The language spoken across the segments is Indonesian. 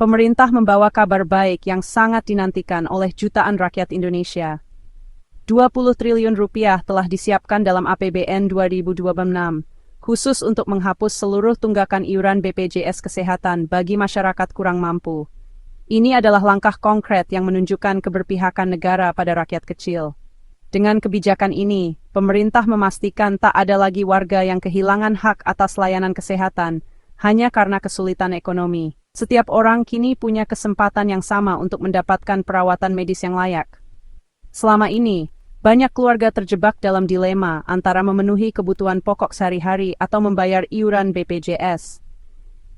pemerintah membawa kabar baik yang sangat dinantikan oleh jutaan rakyat Indonesia. 20 triliun rupiah telah disiapkan dalam APBN 2026, khusus untuk menghapus seluruh tunggakan iuran BPJS Kesehatan bagi masyarakat kurang mampu. Ini adalah langkah konkret yang menunjukkan keberpihakan negara pada rakyat kecil. Dengan kebijakan ini, pemerintah memastikan tak ada lagi warga yang kehilangan hak atas layanan kesehatan hanya karena kesulitan ekonomi. Setiap orang kini punya kesempatan yang sama untuk mendapatkan perawatan medis yang layak. Selama ini, banyak keluarga terjebak dalam dilema antara memenuhi kebutuhan pokok sehari-hari atau membayar iuran BPJS.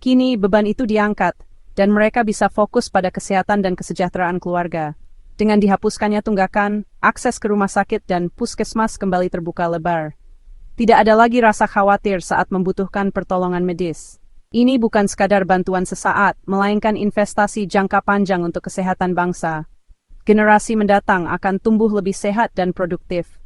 Kini beban itu diangkat, dan mereka bisa fokus pada kesehatan dan kesejahteraan keluarga. Dengan dihapuskannya tunggakan, akses ke rumah sakit dan puskesmas kembali terbuka lebar. Tidak ada lagi rasa khawatir saat membutuhkan pertolongan medis. Ini bukan sekadar bantuan sesaat, melainkan investasi jangka panjang untuk kesehatan bangsa. Generasi mendatang akan tumbuh lebih sehat dan produktif.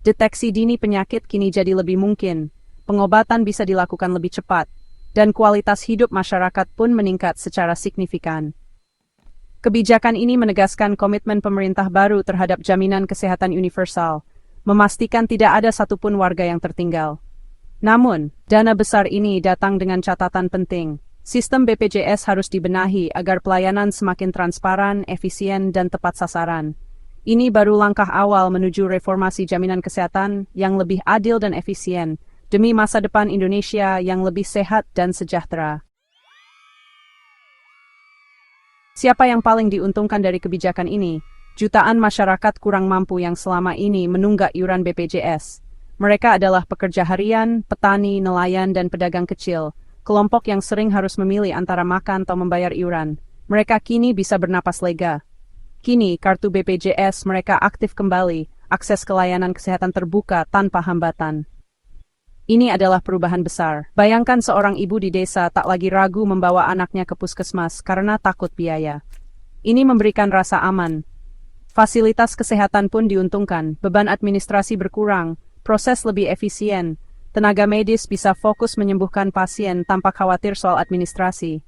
Deteksi dini penyakit kini jadi lebih mungkin, pengobatan bisa dilakukan lebih cepat, dan kualitas hidup masyarakat pun meningkat secara signifikan. Kebijakan ini menegaskan komitmen pemerintah baru terhadap jaminan kesehatan universal, memastikan tidak ada satupun warga yang tertinggal. Namun, dana besar ini datang dengan catatan penting. Sistem BPJS harus dibenahi agar pelayanan semakin transparan, efisien, dan tepat sasaran. Ini baru langkah awal menuju reformasi jaminan kesehatan yang lebih adil dan efisien, demi masa depan Indonesia yang lebih sehat dan sejahtera. Siapa yang paling diuntungkan dari kebijakan ini? Jutaan masyarakat kurang mampu yang selama ini menunggak iuran BPJS. Mereka adalah pekerja harian, petani, nelayan, dan pedagang kecil, kelompok yang sering harus memilih antara makan atau membayar iuran. Mereka kini bisa bernapas lega. Kini, kartu BPJS mereka aktif kembali, akses ke layanan kesehatan terbuka tanpa hambatan. Ini adalah perubahan besar. Bayangkan seorang ibu di desa tak lagi ragu membawa anaknya ke puskesmas karena takut biaya. Ini memberikan rasa aman. Fasilitas kesehatan pun diuntungkan, beban administrasi berkurang, proses lebih efisien, tenaga medis bisa fokus menyembuhkan pasien tanpa khawatir soal administrasi.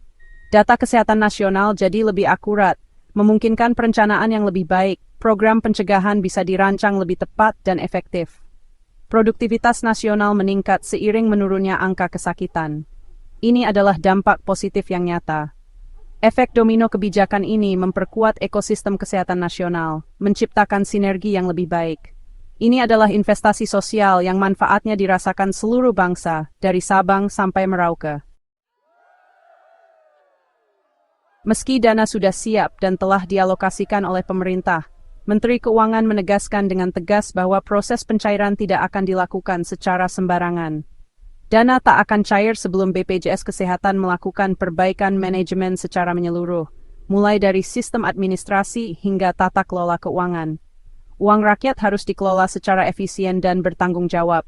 Data kesehatan nasional jadi lebih akurat, memungkinkan perencanaan yang lebih baik, program pencegahan bisa dirancang lebih tepat dan efektif. Produktivitas nasional meningkat seiring menurunnya angka kesakitan. Ini adalah dampak positif yang nyata. Efek domino kebijakan ini memperkuat ekosistem kesehatan nasional, menciptakan sinergi yang lebih baik. Ini adalah investasi sosial yang manfaatnya dirasakan seluruh bangsa, dari Sabang sampai Merauke. Meski dana sudah siap dan telah dialokasikan oleh pemerintah, Menteri Keuangan menegaskan dengan tegas bahwa proses pencairan tidak akan dilakukan secara sembarangan. Dana tak akan cair sebelum BPJS Kesehatan melakukan perbaikan manajemen secara menyeluruh, mulai dari sistem administrasi hingga tata kelola keuangan. Uang rakyat harus dikelola secara efisien dan bertanggung jawab,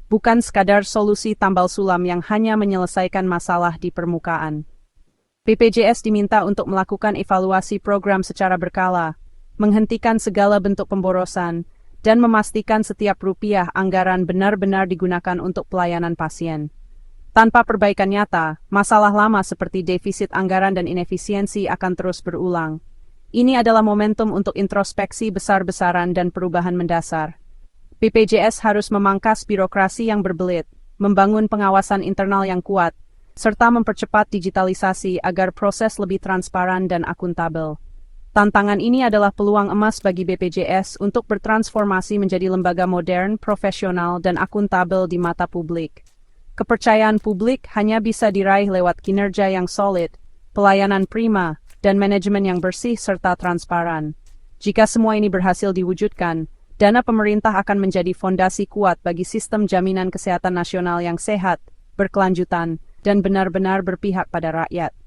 bukan sekadar solusi tambal sulam yang hanya menyelesaikan masalah di permukaan. BPJS diminta untuk melakukan evaluasi program secara berkala, menghentikan segala bentuk pemborosan, dan memastikan setiap rupiah anggaran benar-benar digunakan untuk pelayanan pasien. Tanpa perbaikan nyata, masalah lama seperti defisit anggaran dan inefisiensi akan terus berulang. Ini adalah momentum untuk introspeksi besar-besaran dan perubahan mendasar. BPJS harus memangkas birokrasi yang berbelit, membangun pengawasan internal yang kuat, serta mempercepat digitalisasi agar proses lebih transparan dan akuntabel. Tantangan ini adalah peluang emas bagi BPJS untuk bertransformasi menjadi lembaga modern, profesional, dan akuntabel di mata publik. Kepercayaan publik hanya bisa diraih lewat kinerja yang solid, pelayanan prima, dan manajemen yang bersih serta transparan. Jika semua ini berhasil diwujudkan, dana pemerintah akan menjadi fondasi kuat bagi sistem jaminan kesehatan nasional yang sehat, berkelanjutan, dan benar-benar berpihak pada rakyat.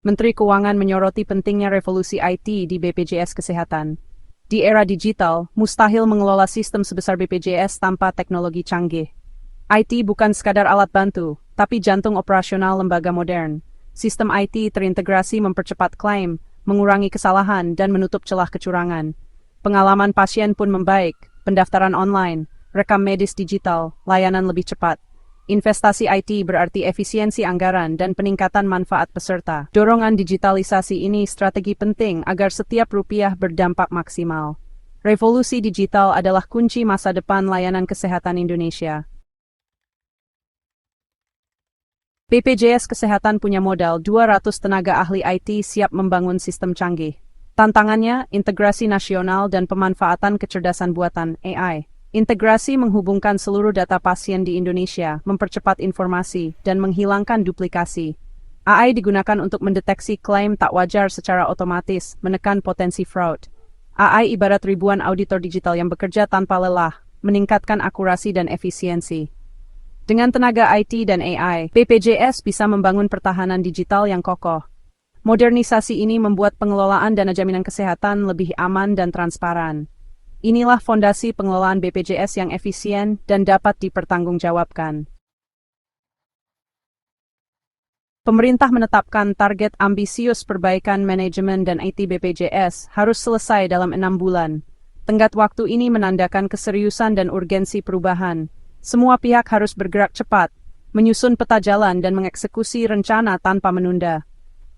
Menteri Keuangan menyoroti pentingnya revolusi IT di BPJS Kesehatan. Di era digital, mustahil mengelola sistem sebesar BPJS tanpa teknologi canggih. IT bukan sekadar alat bantu, tapi jantung operasional lembaga modern. Sistem IT terintegrasi mempercepat klaim, mengurangi kesalahan, dan menutup celah kecurangan. Pengalaman pasien pun membaik, pendaftaran online, rekam medis digital, layanan lebih cepat. Investasi IT berarti efisiensi anggaran dan peningkatan manfaat peserta. Dorongan digitalisasi ini strategi penting agar setiap rupiah berdampak maksimal. Revolusi digital adalah kunci masa depan layanan kesehatan Indonesia. BPJS Kesehatan punya modal 200 tenaga ahli IT siap membangun sistem canggih. Tantangannya, integrasi nasional dan pemanfaatan kecerdasan buatan AI. Integrasi menghubungkan seluruh data pasien di Indonesia, mempercepat informasi, dan menghilangkan duplikasi. AI digunakan untuk mendeteksi klaim tak wajar secara otomatis, menekan potensi fraud. AI ibarat ribuan auditor digital yang bekerja tanpa lelah, meningkatkan akurasi dan efisiensi. Dengan tenaga IT dan AI, BPJS bisa membangun pertahanan digital yang kokoh. Modernisasi ini membuat pengelolaan dana jaminan kesehatan lebih aman dan transparan. Inilah fondasi pengelolaan BPJS yang efisien dan dapat dipertanggungjawabkan. Pemerintah menetapkan target ambisius perbaikan manajemen dan IT BPJS harus selesai dalam 6 bulan. Tenggat waktu ini menandakan keseriusan dan urgensi perubahan. Semua pihak harus bergerak cepat, menyusun peta jalan dan mengeksekusi rencana tanpa menunda.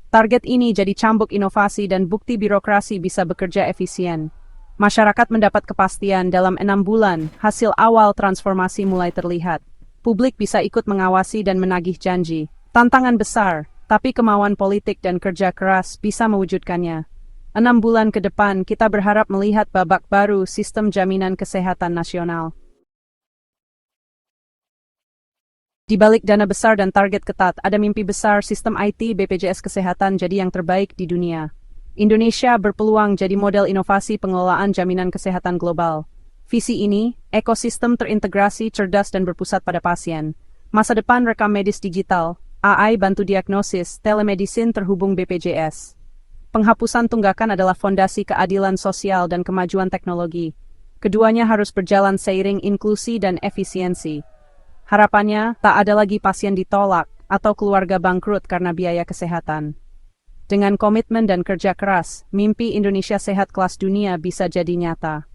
Target ini jadi cambuk inovasi dan bukti birokrasi bisa bekerja efisien. Masyarakat mendapat kepastian dalam 6 bulan, hasil awal transformasi mulai terlihat. Publik bisa ikut mengawasi dan menagih janji. Tantangan besar, tapi kemauan politik dan kerja keras bisa mewujudkannya. 6 bulan ke depan, kita berharap melihat babak baru sistem jaminan kesehatan nasional. Di balik dana besar dan target ketat, ada mimpi besar sistem IT BPJS Kesehatan jadi yang terbaik di dunia. Indonesia berpeluang jadi model inovasi pengelolaan jaminan kesehatan global. Visi ini, ekosistem terintegrasi, cerdas dan berpusat pada pasien. Masa depan rekam medis digital, AI bantu diagnosis, telemedicine terhubung BPJS. Penghapusan tunggakan adalah fondasi keadilan sosial dan kemajuan teknologi. Keduanya harus berjalan seiring inklusi dan efisiensi. Harapannya, tak ada lagi pasien ditolak atau keluarga bangkrut karena biaya kesehatan. Dengan komitmen dan kerja keras, mimpi Indonesia sehat kelas dunia bisa jadi nyata.